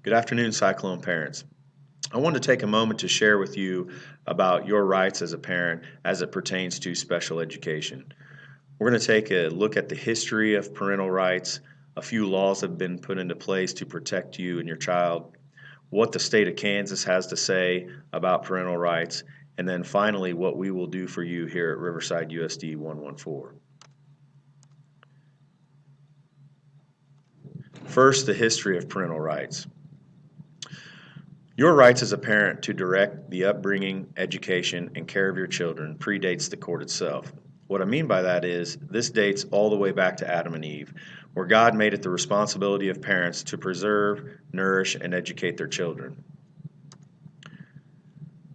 Good afternoon, Cyclone parents. I want to take a moment to share with you about your rights as a parent as it pertains to special education. We're going to take a look at the history of parental rights, a few laws that have been put into place to protect you and your child, what the state of Kansas has to say about parental rights, and then finally what we will do for you here at Riverside USD 114. First, the history of parental rights. Your rights as a parent to direct the upbringing, education, and care of your children predates the court itself. What I mean by that is this dates all the way back to Adam and Eve, where God made it the responsibility of parents to preserve, nourish, and educate their children.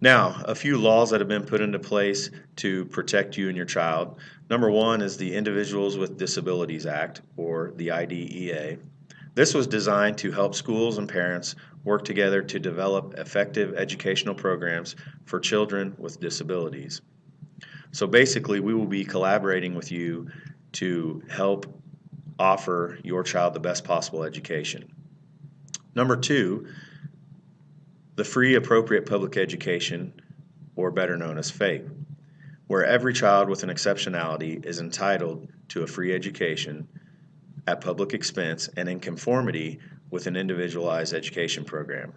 Now, a few laws that have been put into place to protect you and your child. Number one is the Individuals with Disabilities Act, or the IDEA. This was designed to help schools and parents work together to develop effective educational programs for children with disabilities. So basically, we will be collaborating with you to help offer your child the best possible education. Number two, the Free Appropriate Public Education, or better known as FAPE, where every child with an exceptionality is entitled to a free education at public expense and in conformity with an individualized education program.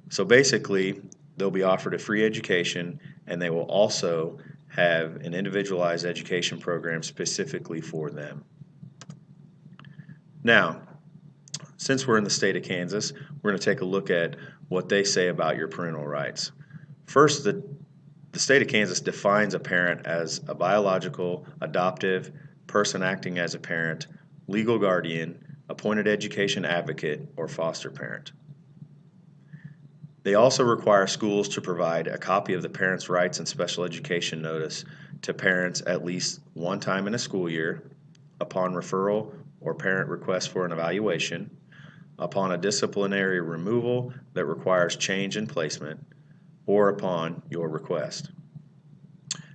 So basically, they'll be offered a free education and they will also have an individualized education program specifically for them. Now, since we're in the state of Kansas, we're going to take a look at what they say about your parental rights. First, the state of Kansas defines a parent as a biological, adoptive, person acting as a parent, legal guardian, appointed education advocate, or foster parent. They also require schools to provide a copy of the parent's rights and special education notice to parents at least one time in a school year, upon referral or parent request for an evaluation, upon a disciplinary removal that requires change in placement, or upon your request.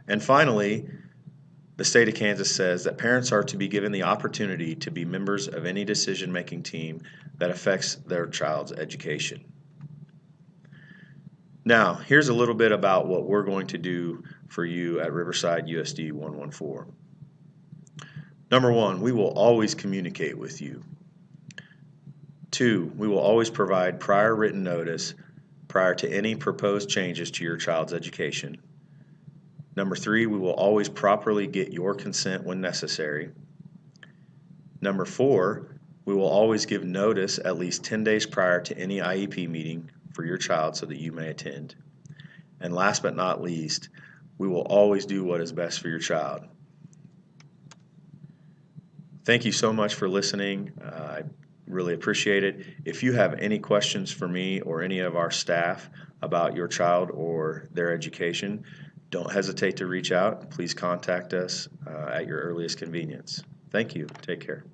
And finally, the state of Kansas says that parents are to be given the opportunity to be members of any decision-making team that affects their child's education. Now, here's a little bit about what we're going to do for you at Riverside USD 114. Number one, we will always communicate with you. Two, we will always provide prior written notice prior to any proposed changes to your child's education. Number three, we will always properly get your consent when necessary. Number four, we will always give notice at least 10 days prior to any IEP meeting for your child so that you may attend. And last but not least, we will always do what is best for your child. Thank you so much for listening. I really appreciate it. If you have any questions for me or any of our staff about your child or their education, don't hesitate to reach out. Please contact us at your earliest convenience. Thank you. Take care.